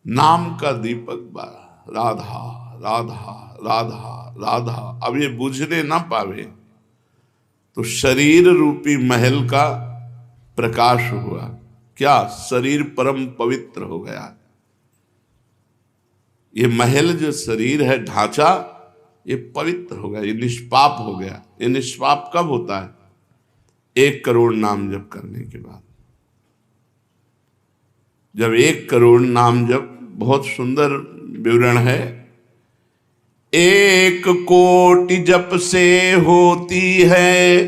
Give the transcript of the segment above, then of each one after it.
नाम का दीपक बारा, राधा राधा राधा राधा। अब ये बुझने ना पावे तो शरीर रूपी महल का प्रकाश हुआ। क्या? शरीर परम पवित्र हो गया। ये महल जो शरीर है, ढांचा, ये पवित्र हो गया, ये निष्पाप हो गया। ये निष्पाप कब होता है? 1 करोड़ नाम जप करने के बाद। जब 1 करोड़ नाम जप, बहुत सुंदर विवरण है, 1 कोटि जप से होती है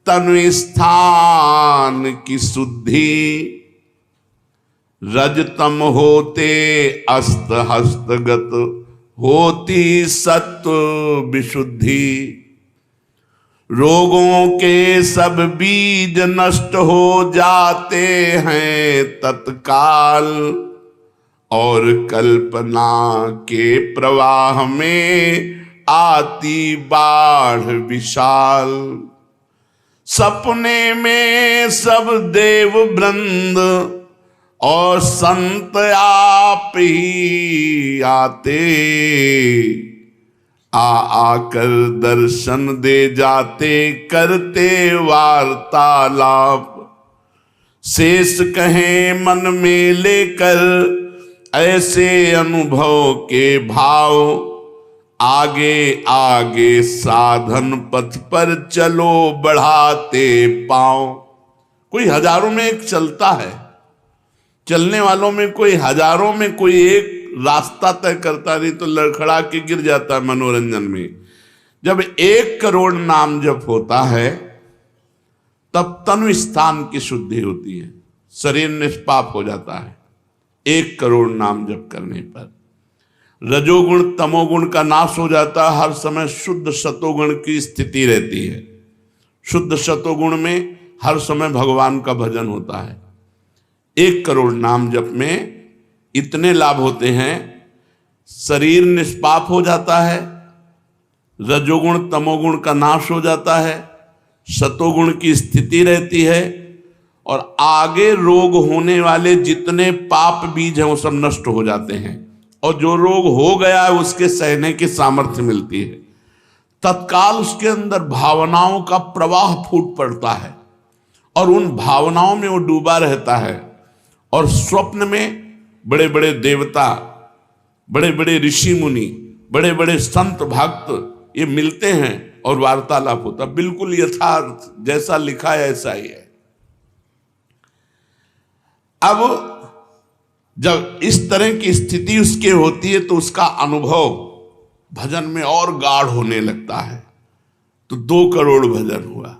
तनु स्थान की शुद्धि, रजतम होते अस्त हस्तगत होती सत्व विशुद्धि। रोगों के सब बीज नष्ट हो जाते हैं तत्काल, और कल्पना के प्रवाह में आती बाढ़ विशाल। सपने में सब देव वृंद और संत आप ही आते, आकर दर्शन दे जाते, करते वार्तालाप। शेष कहें मन में लेकर ऐसे अनुभव के भाव, आगे आगे साधन पथ पर चलो बढ़ाते पांव। कोई हजारों में एक चलता है, चलने वालों में कोई हजारों में कोई एक रास्ता तय करता, नहीं तो लड़खड़ा के गिर जाता है मनोरंजन में। जब 1 करोड़ नाम जप होता है तब तनु स्थान की शुद्धि होती है, शरीर निष्पाप हो जाता है 1 करोड़ नाम जप करने पर। रजोगुण तमोगुण का नाश हो जाता है, हर समय शुद्ध सतोगुण की स्थिति रहती है। शुद्ध सतोगुण में हर समय भगवान का भजन होता है। 1 करोड़ नाम जप में इतने लाभ होते हैं, शरीर निष्पाप हो जाता है, रजोगुण तमोगुण का नाश हो जाता है, सतोगुण की स्थिति रहती है, और आगे रोग होने वाले जितने पाप बीज हैं वो सब नष्ट हो जाते हैं, और जो रोग हो गया है उसके सहने की सामर्थ्य मिलती है। तत्काल उसके अंदर भावनाओं का प्रवाह फूट पड़ता है और उन भावनाओं में वो डूबा रहता है, और स्वप्न में बड़े बड़े देवता, बड़े बड़े ऋषि मुनि, बड़े बड़े संत भक्त ये मिलते हैं और वार्तालाप होता। बिल्कुल यथार्थ जैसा लिखा है ऐसा ही है। अब जब इस तरह की स्थिति उसके होती है तो उसका अनुभव भजन में और गाढ़ होने लगता है। तो 2 करोड़ भजन हुआ।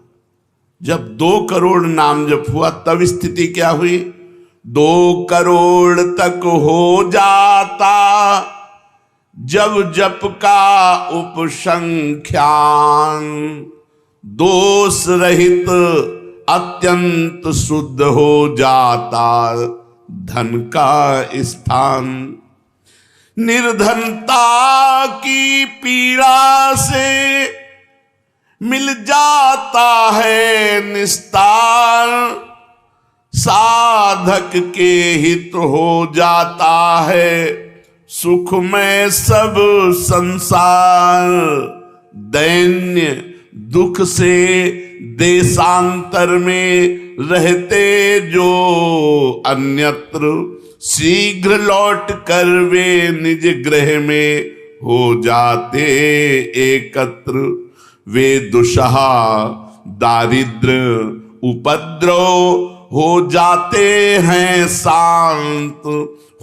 जब 2 करोड़ नाम जप हुआ तब स्थिति क्या हुई? 2 करोड़ तक हो जाता जब जप का उपसंख्यान, दोष रहित अत्यंत शुद्ध हो जाता धन का स्थान। निर्धनता की पीड़ा से मिल जाता है निस्तार, साधक के हित हो जाता है सुख में सब संसार। दैन्य दुख से देशांतर में रहते जो अन्यत्र, शीघ्र लौट कर वे निज गृह में हो जाते एकत्र। वे दुषहा दारिद्र उपद्रव हो जाते हैं शांत,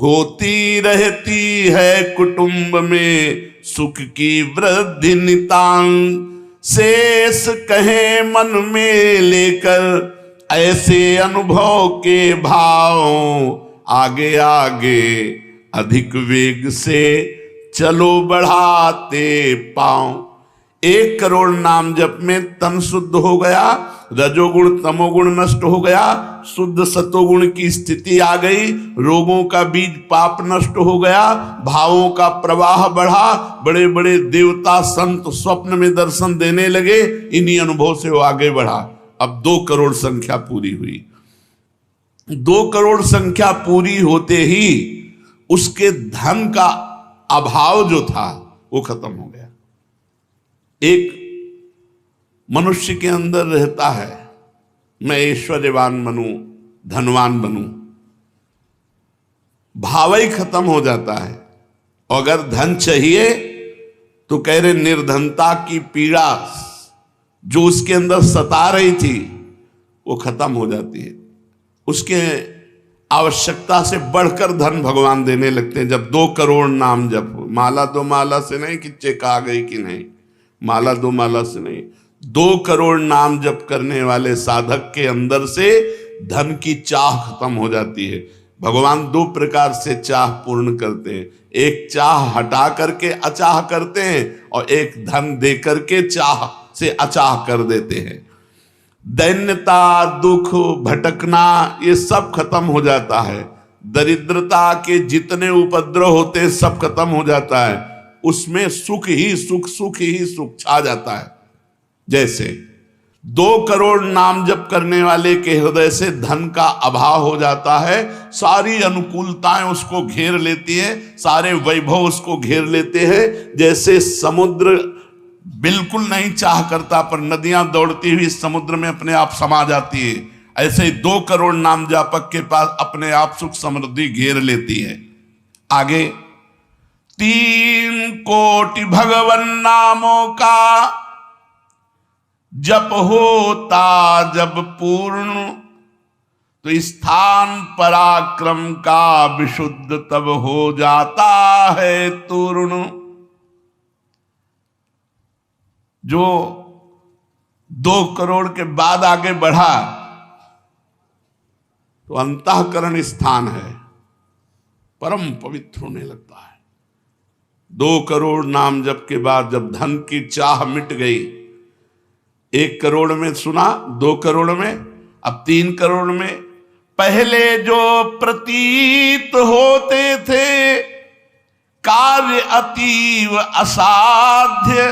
होती रहती है कुटुंब में सुख की वृद्धि नितांत। शेष कहे मन में लेकर ऐसे अनुभव के भाव, आगे आगे अधिक वेग से चलो बढ़ाते पांव। 1 करोड़ नाम जप में तन शुद्ध हो गया, रजोगुण तमोगुण नष्ट हो गया, शुद्ध सतोगुण की स्थिति आ गई, रोगों का बीज पाप नष्ट हो गया, भावों का प्रवाह बढ़ा, बड़े बड़े देवता संत स्वप्न में दर्शन देने लगे। इन्हीं अनुभव से वो आगे बढ़ा। अब 2 करोड़ संख्या पूरी हुई। 2 करोड़ संख्या पूरी होते ही उसके धन का अभाव जो था वो खत्म हो गया। एक मनुष्य के अंदर रहता है, मैं ऐश्वर्यवान बनूं, धनवान बनूं, भाव ही खत्म हो जाता है। अगर धन चाहिए तो कह रहे निर्धनता की पीड़ा जो उसके अंदर सता रही थी वो खत्म हो जाती है। उसके आवश्यकता से बढ़कर धन भगवान देने लगते हैं। जब 2 करोड़ नाम जप हो, माला 2 माला से नहीं कि चेक आ गई कि नहीं, माला 2 माला से नहीं, 2 करोड़ नाम जप करने वाले साधक के अंदर से धन की चाह खत्म हो जाती है। भगवान 2 प्रकार से चाह पूर्ण करते हैं, एक चाह हटा करके अचाह करते हैं और एक धन दे करके चाह से अचाह कर देते हैं। दैन्यता, दुख, भटकना ये सब खत्म हो जाता है। दरिद्रता के जितने उपद्रव होते हैं सब खत्म हो जाता है। उसमें सुख ही सुख, सुख ही सुख छा जाता है। जैसे 2 करोड़ नाम जप करने वाले के हृदय से धन का अभाव हो जाता है, सारी अनुकूलताएं उसको घेर लेती है, सारे वैभव उसको घेर लेते हैं। जैसे समुद्र बिल्कुल नहीं चाह करता पर नदियां दौड़ती हुई समुद्र में अपने आप समा जाती है, ऐसे ही 2 करोड़ नाम जापक के पास अपने आप सुख समृद्धि घेर लेती है। आगे 3 कोटि भगवन नामों का जप होता जब पूर्ण, तो स्थान पराक्रम का विशुद्ध तब हो जाता है तूर्ण। जो 2 करोड़ के बाद आगे बढ़ा तो अंतःकरण स्थान है, परम पवित्र होने लगता है। 2 करोड़ नाम जप के बाद जब धन की चाह मिट गई, 1 करोड़ में सुना, 2 करोड़ में, अब 3 करोड़ में। पहले जो प्रतीत होते थे कार्य अतीव असाध्य,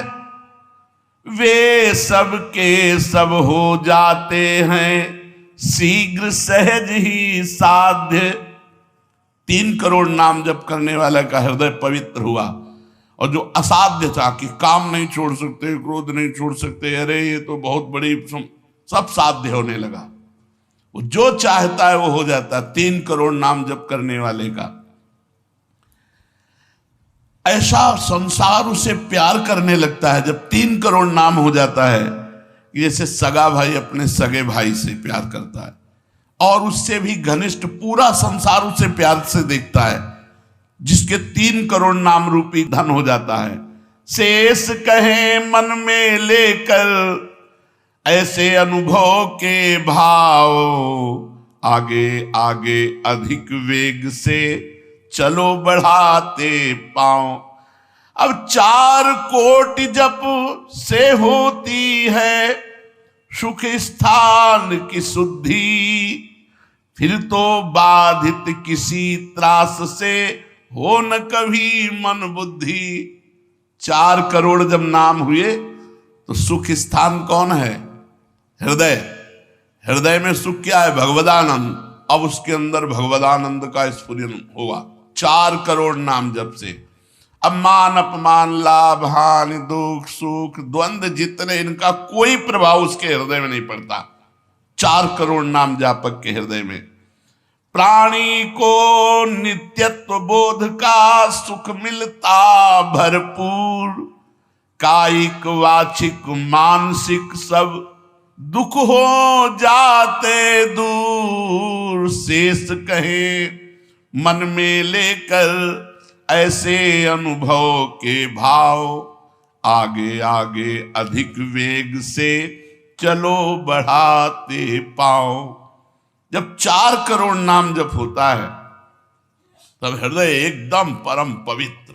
वे सब के सब हो जाते हैं शीघ्र सहज ही साध्य। 3 करोड़ नाम जप करने वाला का हृदय पवित्र हुआ, और जो असाध्य था कि काम नहीं छोड़ सकते, क्रोध नहीं छोड़ सकते, अरे ये तो बहुत बड़ी, सब साध्य होने लगा। वो जो चाहता है वो हो जाता है। 3 करोड़ नाम जप करने वाले का ऐसा संसार उसे प्यार करने लगता है जब 3 करोड़ नाम हो जाता है, जैसे सगा भाई अपने सगे भाई से प्यार करता है, और उससे भी घनिष्ठ पूरा संसार उसे प्यार से देखता है, जिसके 3 करोड़ नाम रूपी धन हो जाता है। शेष कहे मन में लेकर ऐसे अनुभव के भाव, आगे आगे अधिक वेग से चलो बढ़ाते पांव। अब 4 कोटि जप से होती है सुख स्थान की शुद्धि, फिर तो बाधित किसी त्रास से हो न कभी मन बुद्धि। 4 करोड़ जब नाम हुए तो सुख स्थान कौन है? हृदय। हृदय में सुख क्या है? भगवदानंद। अब उसके अंदर भगवदानंद का स्फुरन होगा 4 करोड़ नाम जप से। अब मान अपमान, लाभ हानि, दुख सुख, द्वंद्व जितने, इनका कोई प्रभाव उसके हृदय में नहीं पड़ता 4 करोड़ नाम जापक के हृदय में। प्राणी को नित्यत्व बोध का सुख मिलता भरपूर, कायिक वाचिक मानसिक सब दुख हो जाते दूर। शेष कहे मन में लेकर ऐसे अनुभव के भाव, आगे आगे अधिक वेग से चलो बढ़ाते पाओ। जब 4 करोड़ नाम जप होता है तब हृदय एकदम परम पवित्र,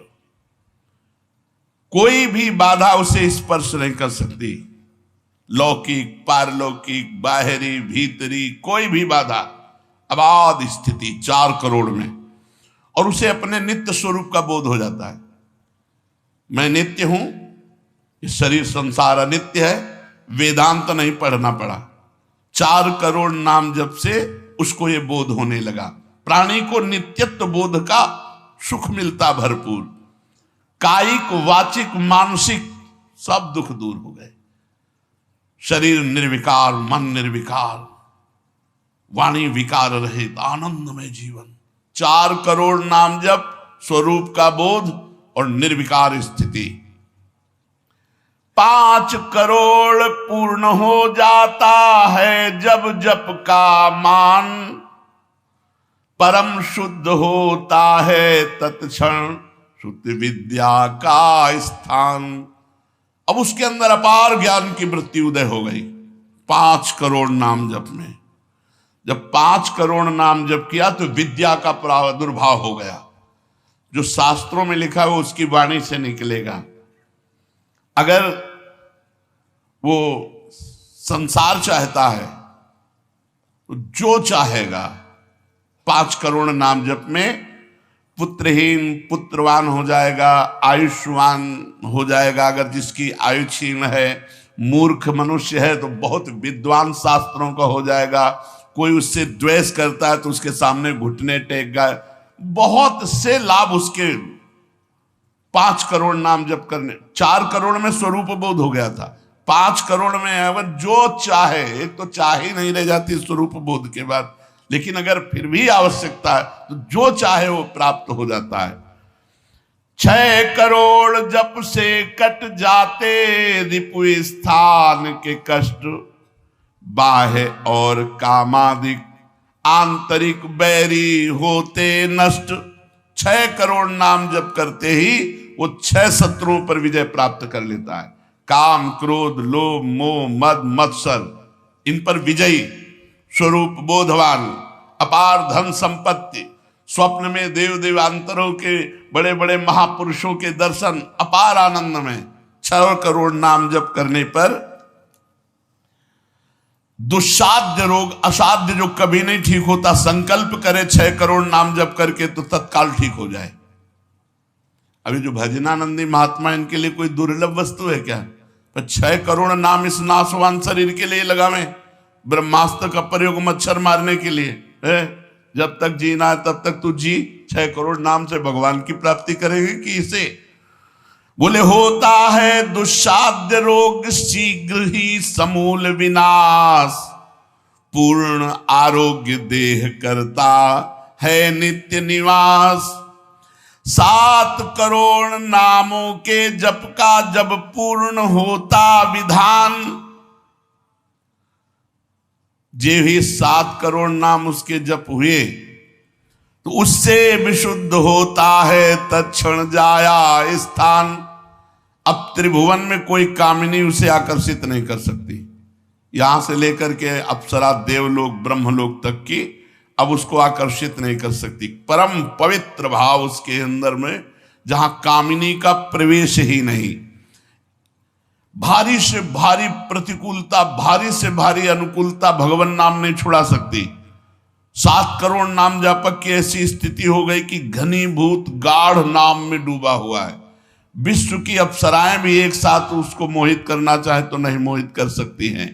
कोई भी बाधा उसे स्पर्श नहीं कर सकती। लौकिक, पारलौकिक, बाहरी, भीतरी, कोई भी बाधा, अबाध स्थिति 4 करोड़ में, और उसे अपने नित्य स्वरूप का बोध हो जाता है। मैं नित्य हूं, ये शरीर संसार अनित्य है, वेदांत नहीं पढ़ना पड़ा। 4 करोड़ नाम जप से उसको ये बोध होने लगा। प्राणी को नित्यत्व बोध का सुख मिलता भरपूर, कायिक वाचिक मानसिक सब दुख दूर हो गए। शरीर निर्विकार, मन निर्विकार, वाणी विकार रहित, आनंदमय जीवन। 4 करोड़ नाम जप, स्वरूप का बोध और निर्विकार स्थिति। 5 करोड़ पूर्ण हो जाता है जब जप का मान, परम शुद्ध होता है तत्क्षण शुद्ध विद्या का स्थान। अब उसके अंदर अपार ज्ञान की वृत्ति उदय हो गई 5 करोड़ नाम जप में। जब 5 करोड़ नाम जप किया तो विद्या का प्रादुर्भाव हो गया। जो शास्त्रों में लिखा है वो उसकी वाणी से निकलेगा। अगर वो संसार चाहता है तो जो चाहेगा 5 करोड़ नाम जप में पुत्रहीन पुत्रवान हो जाएगा, आयुष्मान हो जाएगा। अगर जिसकी आयु क्षीण है, मूर्ख मनुष्य है तो बहुत विद्वान शास्त्रों का हो जाएगा। कोई उससे द्वेष करता है तो उसके सामने घुटने टेक गए। बहुत से लाभ उसके 5 करोड़ नाम जप करने। 4 करोड़ में स्वरूप बोध हो गया था, 5 करोड़ में अगर जो चाहे, एक तो चाह ही नहीं रह जाती स्वरूप बोध के बाद, लेकिन अगर फिर भी आवश्यकता है तो जो चाहे वो प्राप्त हो जाता है। 6 करोड़ जप से कट जाते रिपु स्थान के कष्ट, बाह्य और कामादिक आंतरिक बैरी होते नष्ट। 6 करोड़ नाम जप करते ही वो 6 शत्रुओं पर विजय प्राप्त कर लेता है। काम, क्रोध, लोभ, मोह, मद, मत्सर, इन पर विजयी, स्वरूप बोधवान, अपार धन संपत्ति, स्वप्न में देव देवांतरों के बड़े बड़े महापुरुषों के दर्शन, अपार आनंद में। 6 करोड़ नाम जप करने पर दुस्साध्य रोग, असाध्य जो कभी नहीं ठीक होता, संकल्प करे 6 करोड़ नाम जप करके तो तत्काल ठीक हो जाए। अभी जो भजनानंदी महात्मा, इनके लिए कोई दुर्लभ वस्तु है क्या? पर 6 करोड़ नाम इस नाशवान शरीर के लिए लगावे। ब्रह्मास्त्र का प्रयोग मच्छर मारने के लिए है। जब तक जीना है तब तक तू जी, 6 करोड़ नाम से भगवान की प्राप्ति करेंगे कि इसे? बोले होता है दुस्साध्य रोग शीघ्र ही समूल विनाश, पूर्ण आरोग्य देह करता है नित्य निवास। 7 करोड़ नामों के जप का जब पूर्ण होता विधान, जे ही 7 करोड़ नाम उसके जप हुए तो उससे विशुद्ध होता है तत्क्षण जाया स्थान। अब त्रिभुवन में कोई कामिनी उसे आकर्षित नहीं कर सकती। यहां से लेकर के अप्सरा, देवलोक, ब्रह्मलोक तक की अब उसको आकर्षित नहीं कर सकती। परम पवित्र भाव उसके अंदर में, जहां कामिनी का प्रवेश ही नहीं। भारी से भारी प्रतिकूलता, भारी से भारी अनुकूलता भगवान नाम नहीं छुड़ा सकती। 7 करोड़ नाम जापक की ऐसी स्थिति हो गई कि घनीभूत गाढ़ नाम में डूबा हुआ है। विश्व की अप्सराएं भी एक साथ उसको मोहित करना चाहे तो नहीं मोहित कर सकती हैं।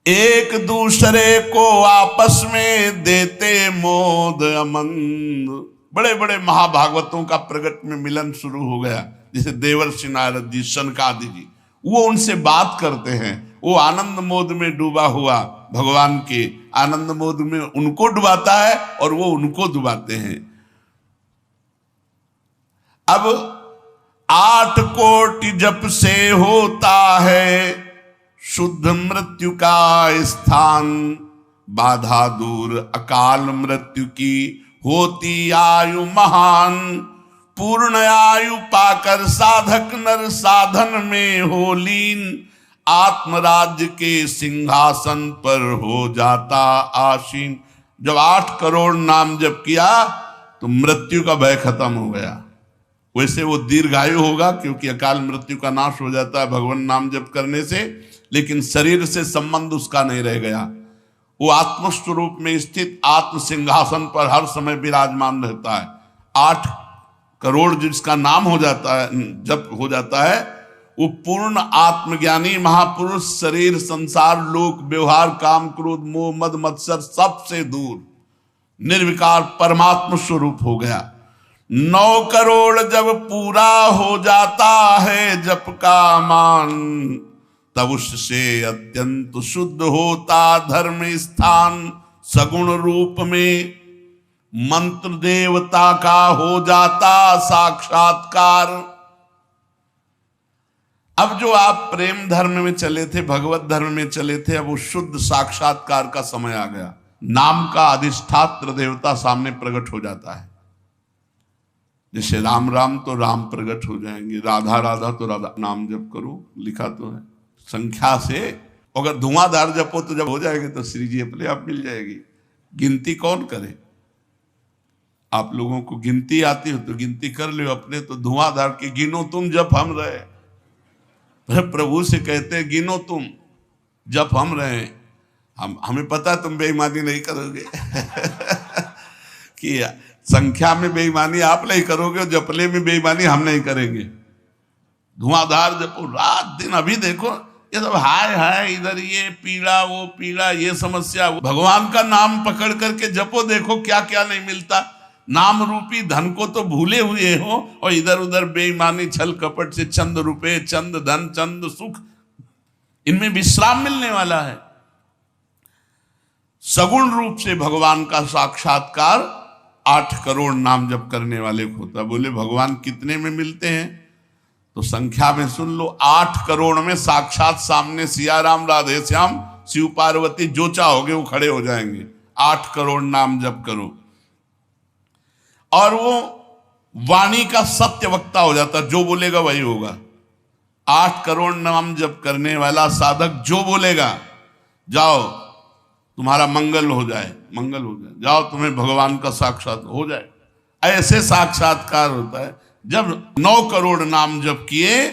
एक दूसरे को आपस में देते मोद अमंद। बड़े बड़े महाभागवतों का प्रगट में मिलन शुरू हो गया, जैसे देवर्षि नारद जी, सनकादि जी, वो उनसे बात करते हैं। वो आनंद मोद में डूबा हुआ भगवान के आनंद मोद में उनको डुबाता है और वो उनको डुबाते हैं। अब 8 कोटि जप से होता है शुद्ध मृत्यु का स्थान, बाधा दूर अकाल मृत्यु की होती आयु महान। पूर्ण आयु पाकर साधक नर साधन में हो लीन, आत्मराज्य के सिंहासन पर हो जाता आसीन। जब 8 करोड़ नाम जप किया तो मृत्यु का भय खत्म हो गया। वैसे वो दीर्घायु होगा क्योंकि अकाल मृत्यु का नाश हो जाता है भगवान नाम जप करने से, लेकिन शरीर से संबंध उसका नहीं रह गया। वो आत्मस्वरूप में स्थित आत्म सिंहासन पर हर समय विराजमान रहता है। 8 करोड़ जिसका नाम हो जाता है, जप हो जाता है, वो पूर्ण आत्मज्ञानी महापुरुष, शरीर, संसार, लोक, व्यवहार, काम, क्रोध, मोह, मद, मत्सर सबसे दूर, निर्विकार परमात्म स्वरूप हो गया। 9 करोड़ जब पूरा हो जाता है जप का मान, तब उससे अत्यंत शुद्ध होता धर्म स्थान। सगुण रूप में मंत्र देवता का हो जाता साक्षात्कार। अब जो आप प्रेम धर्म में चले थे, भगवत धर्म में चले थे, अब वो शुद्ध साक्षात्कार का समय आ गया। नाम का अधिष्ठात्र देवता सामने प्रकट हो जाता है। जैसे राम राम तो राम प्रकट हो जाएंगे, राधा राधा तो राधा। नाम जप करो, लिखा तो है संख्या से। अगर धुआंधार जपो तो जब हो जाएंगे तो श्री जी अपने आप मिल जाएगी। गिनती कौन करे? आप लोगों को गिनती आती हो तो गिनती कर लो अपने, तो धुआंधार के गिनो तुम जप हम रहे। प्रभु से कहते हैं गिनो तुम जप हम रहे। हमें पता तुम बेईमानी नहीं करोगे कि संख्या में बेईमानी आप नहीं करोगे और जपले में बेईमानी हम नहीं करेंगे। धुआंधार जपो रात दिन। अभी देखो ये सब हाय हाय, इधर ये पीड़ा वो पीड़ा, ये समस्या। भगवान का नाम पकड़ करके जपो, देखो क्या क्या नहीं मिलता। नाम रूपी धन को तो भूले हुए हो और इधर उधर बेईमानी छल कपट से चंद रुपए, चंद धन, चंद सुख, इनमें विश्राम मिलने वाला है। सगुण रूप से भगवान का साक्षात्कार 8 करोड़ नाम जप करने वाले को होता। बोले भगवान कितने में मिलते हैं? तो संख्या में सुन लो, 8 करोड़ में साक्षात सामने सिया राम, राधे श्याम, शिव पार्वती, जो चाहोगे वो खड़े हो जाएंगे। 8 करोड़ नाम जप करो और वो वाणी का सत्य वक्ता हो जाता, जो बोलेगा वही होगा। 8 करोड़ नाम जप करने वाला साधक जो बोलेगा, जाओ तुम्हारा मंगल हो जाए, मंगल हो जाए, जाओ तुम्हें भगवान का साक्षात हो जाए। ऐसे साक्षात्कार होता है। जब 9 करोड़ नाम जप किए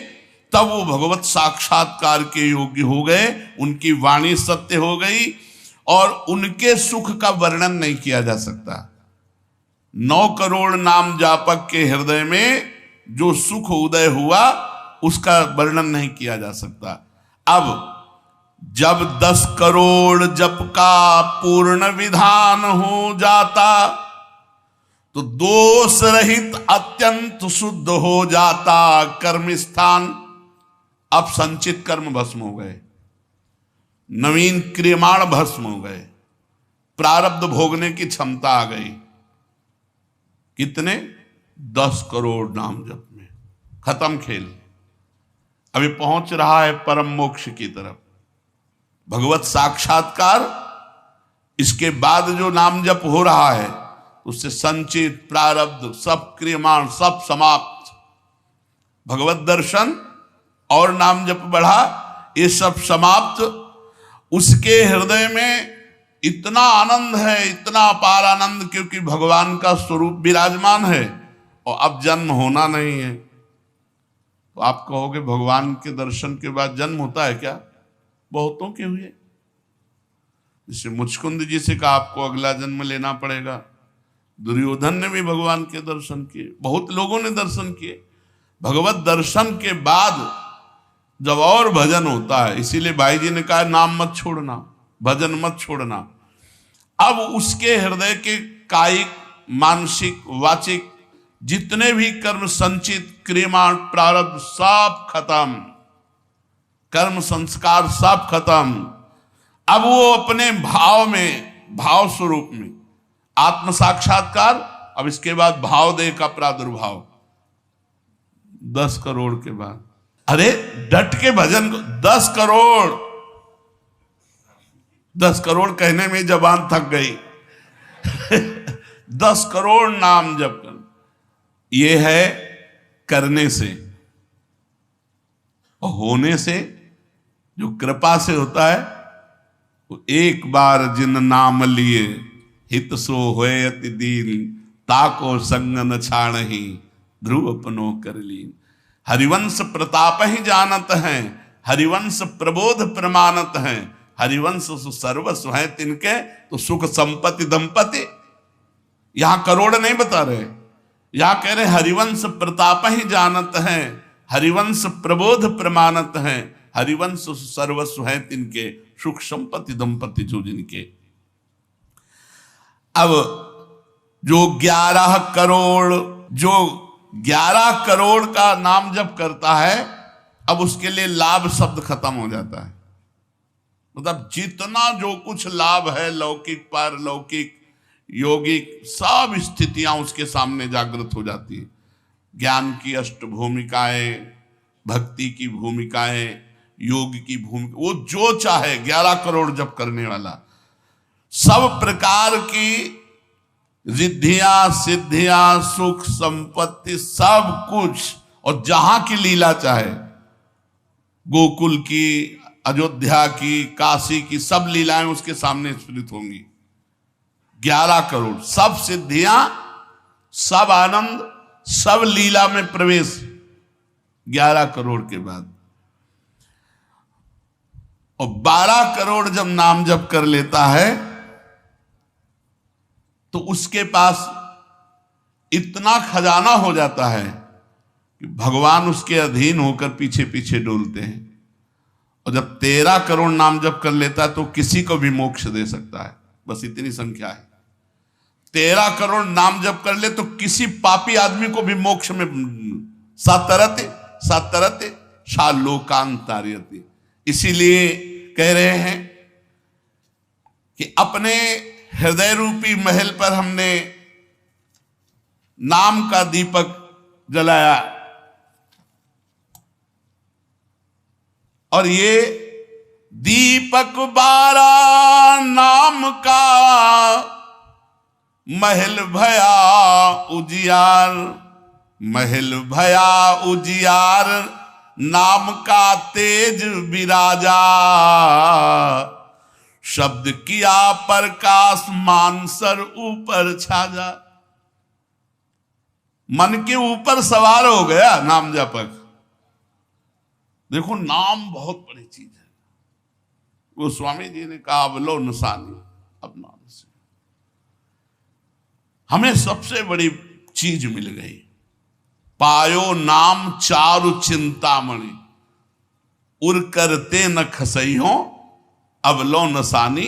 तब वो भगवत साक्षात्कार के योग्य हो गए, उनकी वाणी सत्य हो गई और उनके सुख का वर्णन नहीं किया जा सकता। 9 करोड़ नाम जापक के हृदय में जो सुख उदय हुआ उसका वर्णन नहीं किया जा सकता। अब जब 10 करोड़ जप का पूर्ण विधान हो जाता तो दोष रहित अत्यंत शुद्ध हो जाता कर्म स्थान। अब संचित कर्म भस्म हो गए, नवीन क्रियमाण भस्म हो गए, प्रारब्ध भोगने की क्षमता आ गई। कितने? 10 करोड़ नाम जप में खत्म खेल। अभी पहुंच रहा है परम मोक्ष की तरफ, भगवत साक्षात्कार। इसके बाद जो नाम जप हो रहा है उससे संचित प्रारब्ध सब क्रियमाण सब समाप्त। भगवत दर्शन और नाम जप बढ़ा, ये सब समाप्त। उसके हृदय में इतना आनंद है, इतना अपार आनंद, क्योंकि भगवान का स्वरूप विराजमान है और अब जन्म होना नहीं है। तो आप कहोगे भगवान के दर्शन के बाद जन्म होता है क्या? बहुतों के हुए। जैसे मुचकुंद जी से कहा आपको अगला जन्म लेना पड़ेगा। दुर्योधन ने भी भगवान के दर्शन किए, बहुत लोगों ने दर्शन किए। भगवत दर्शन के बाद जब और भजन होता है, इसीलिए भाई जी ने कहा नाम मत छोड़ना, भजन मत छोड़ना। अब उसके हृदय के कायिक, मानसिक, वाचिक जितने भी कर्म संचित क्रियमाण प्रारब्ध सब खत्म, कर्म संस्कार सब खत्म। अब वो अपने भाव में, भाव स्वरूप में आत्म साक्षात्कार। अब इसके बाद भाव देह का प्रादुर्भाव 10 करोड़ के बाद। अरे डट के भजन को 10 करोड़, 10 करोड़ कहने में जबान थक गई 10 करोड़ नाम जप कर, ये है करने से। और होने से जो कृपा से होता है, वो एक बार जिन नाम लिए हित सो होए अति दीन, ताको संग न छाणहि ध्रुव अपनो कर लीन। हरिवंश प्रताप ही जानत हैं, हरिवंश प्रबोध प्रमाणत हैं, हरिवंश सर्वस्व है तिनके, तो सुख संपत्ति दंपति। यहां करोड़ नहीं बता रहे, यहां कह रहे हरिवंश प्रताप ही जानत हैं, हरिवंश प्रबोध प्रमाणत हैं, हरिवंश सर्वस्व है तिनके, सुख संपत्ति दंपति जो जिनके। अब जो 11 करोड़, जो 11 करोड़ का नाम जप करता है, अब उसके लिए लाभ शब्द खत्म हो जाता है। मतलब जितना जो कुछ लाभ है, लौकिक पारलौकिक योगिक, सब स्थितियां उसके सामने जागृत हो जाती है। ज्ञान की अष्ट भूमिकाएं, भक्ति की भूमिकाएं, योग की भूमिका, वो जो चाहे 11 करोड़ जप करने वाला, सब प्रकार की रिद्धियां सिद्धियां सुख संपत्ति सब कुछ, और जहां की लीला चाहे, गोकुल की, अयोध्या की, काशी की, सब लीलाएं उसके सामने स्फुरित होंगी। 11 करोड़, सब सिद्धियां, सब आनंद, सब लीला में प्रवेश 11 करोड़ के बाद। और 12 करोड़ जब नाम जप कर लेता है तो उसके पास इतना खजाना हो जाता है कि भगवान उसके अधीन होकर पीछे पीछे डोलते हैं। और जब 13 करोड़ नाम जप कर लेता है तो किसी को भी मोक्ष दे सकता है। बस इतनी संख्या है। 13 करोड़ नाम जप कर ले तो किसी पापी आदमी को भी मोक्ष में सातरते सातरते शालोकांतार्यते। इसीलिए कह रहे हैं कि अपने हृदय रूपी महल पर हमने नाम का दीपक जलाया, और ये दीपक 12 नाम का महल भया उजियार, महल भया उजियार, नाम का तेज विराजा, शब्द किया प्रकाश मानसर ऊपर छाजा। मन के ऊपर सवार हो गया नाम जपक। देखो नाम बहुत बड़ी चीज है। वो स्वामी जी ने कहा अवलो नसानी, अब नाम से हमें सबसे बड़ी चीज मिल गई। पायो नाम चारु चिंतामणि, उर करते न खसई हो, अब लो नसानी।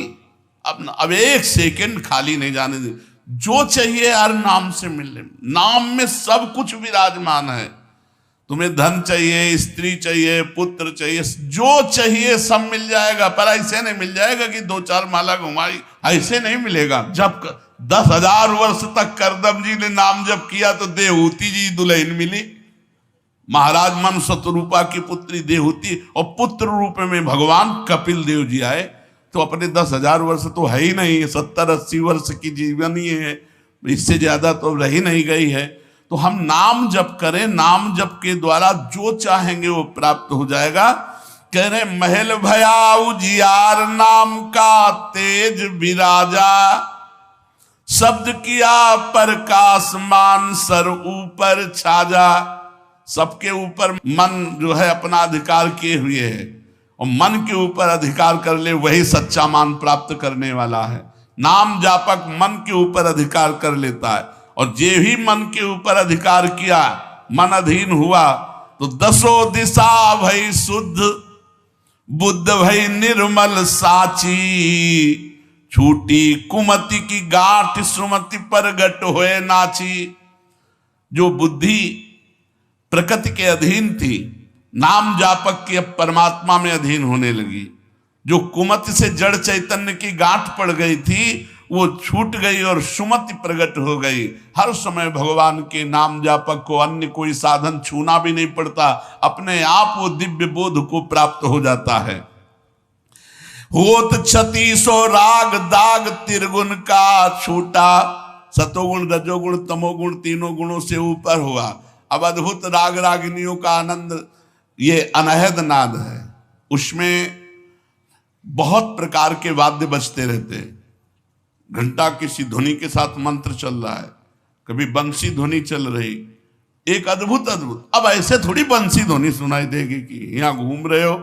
अब एक सेकंड खाली नहीं जाने दे। जो चाहिए हर नाम से मिलने, नाम में सब कुछ विराजमान है। तुम्हें धन चाहिए, स्त्री चाहिए, पुत्र चाहिए, जो चाहिए सब मिल जाएगा। पर ऐसे नहीं मिल जाएगा कि 2-4 माला घुमाई, ऐसे नहीं मिलेगा। जब 10,000 वर्ष तक करदम जी ने नाम जप किया तो देहूती जी दुल्हन मिली, महाराज मन शतरूपा की पुत्री देहूती, और पुत्र रूप में भगवान कपिल देव जी आए। तो अपने 10,000 वर्ष तो है ही नहीं, 70-80 वर्ष की जीवन ही है, इससे ज्यादा तो रही नहीं गई है। तो हम नाम जप करें, नाम जप के द्वारा जो चाहेंगे वो प्राप्त हो जाएगा। कह रहे महल भया उजियार, नाम का तेज विराजा, शब्द किया प्रकाश मान सर ऊपर छाजा। सबके ऊपर मन जो है अपना अधिकार किए हुए है, और मन के ऊपर अधिकार कर ले वही सच्चा मान प्राप्त करने वाला है। नाम जापक मन के ऊपर अधिकार कर लेता है, और जे ही मन के ऊपर अधिकार किया, मन अधीन हुआ, तो 10 दिशा भई शुद्ध, बुद्ध भई निर्मल साची, छूटी कुमति की गांठ सुमति प्रगट होए नाची। जो बुद्धि प्रकृति के अधीन थी, नाम जापक की अब परमात्मा में अधीन होने लगी। जो कुमति से जड़ चैतन्य की गांठ पड़ गई थी वो छूट गई और सुमति प्रकट हो गई। हर समय भगवान के नाम जापक को अन्य कोई साधन छूना भी नहीं पड़ता, अपने आप वो दिव्य बोध को प्राप्त हो जाता है। होत 36 राग दाग त्रिगुण का छूटा, सतोगुण रजोगुण तमोगुण तीनों गुणों से ऊपर हुआ। अब अद्भुत राग रागिनियों का आनंद ये अनहद नाद है। उसमें बहुत प्रकार के वाद्य बजते रहते हैं। घंटा किसी ध्वनि के साथ मंत्र चल रहा है, कभी बंसी ध्वनि चल रही, एक अद्भुत अद्भुत। अब ऐसे थोड़ी बंसी ध्वनि सुनाई देगी कि यहाँ घूम रहे हो,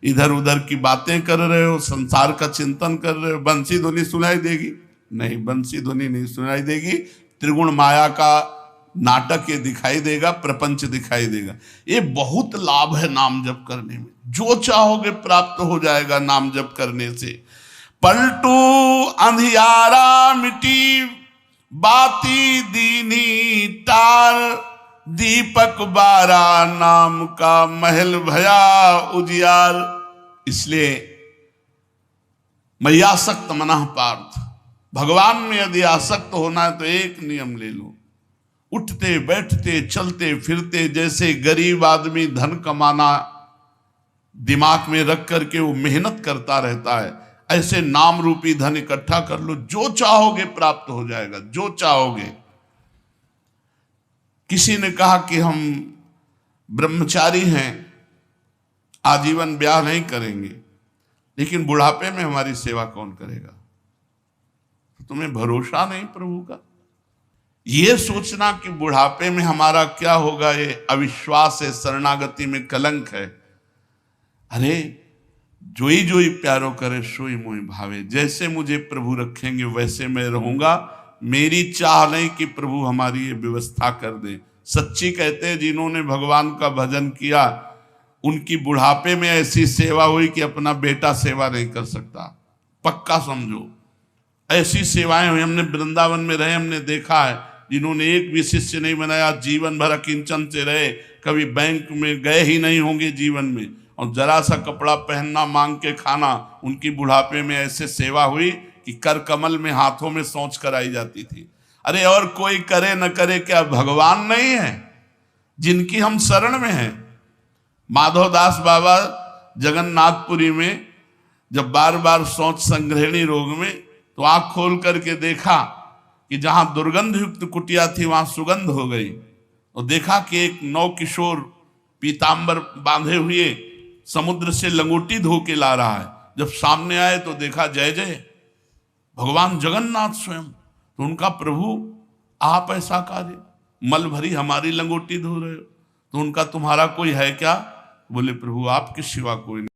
इधर उधर की बातें कर रहे हो, संसार का चिंतन कर रहे हो, बंसी ध्वनि सुनाई देगी? नहीं, बंसी ध्वनि नहीं सुनाई देगी। त्रिगुण माया का नाटक ये दिखाई देगा, प्रपंच दिखाई देगा। ये बहुत लाभ है नाम जप करने में। जो चाहोगे प्राप्त हो जाएगा नाम जप करने से। पलटू अंधियारा मिटी बाती दीनी टार, दीपक बारा नाम का महल भया उजियार। इसलिए मैं आसक्त मनः पार्थ, भगवान में यदि आसक्त होना है तो एक नियम ले लो, उठते बैठते चलते फिरते जैसे गरीब आदमी धन कमाना दिमाग में रख करके वो मेहनत करता रहता है, ऐसे नाम रूपी धन इकट्ठा कर लो, जो चाहोगे प्राप्त हो जाएगा, जो चाहोगे। किसी ने कहा कि हम ब्रह्मचारी हैं, आजीवन ब्याह नहीं करेंगे, लेकिन बुढ़ापे में हमारी सेवा कौन करेगा? तो तुम्हें भरोसा नहीं प्रभु का? ये सोचना कि बुढ़ापे में हमारा क्या होगा, ये अविश्वास है, शरणागति में कलंक है। अरे जोई प्यारो करे सोई मोहि भावे, जैसे मुझे प्रभु रखेंगे वैसे मैं रहूंगा। मेरी चाह नहीं कि प्रभु हमारी ये व्यवस्था कर दे। सच्ची कहते हैं जिन्होंने भगवान का भजन किया उनकी बुढ़ापे में ऐसी सेवा हुई कि अपना बेटा सेवा नहीं कर सकता। पक्का समझो, ऐसी सेवाएं हुई। हमने वृंदावन में रहे, हमने देखा है जिन्होंने एक भी शिष्य नहीं बनाया, जीवन भर किंचन से रहे, कभी बैंक में गए ही नहीं होंगे जीवन में, और जरा सा कपड़ा पहनना, मांग के खाना, उनकी बुढ़ापे में ऐसे सेवा हुई कि कर कमल में हाथों में सोच कराई जाती थी। अरे और कोई करे न करे, क्या भगवान नहीं है जिनकी हम शरण में हैं? माधवदास बाबा जगन्नाथपुरी में जब बार बार सोच संग्रहणी रोग में, तो आंख खोल करके देखा कि जहां दुर्गंध युक्त कुटिया थी वहां सुगंध हो गई। और देखा कि एक नौ किशोर पीतांबर बांधे हुए समुद्र से लंगोटी धो के ला रहा है। जब सामने आए तो देखा जय जय भगवान जगन्नाथ स्वयं। तो उनका प्रभु आप ऐसा कार्य, मल भरी हमारी लंगोटी धो रहे हो, तो उनका तुम्हारा कोई है क्या? बोले प्रभु आपके सिवा कोई नहीं।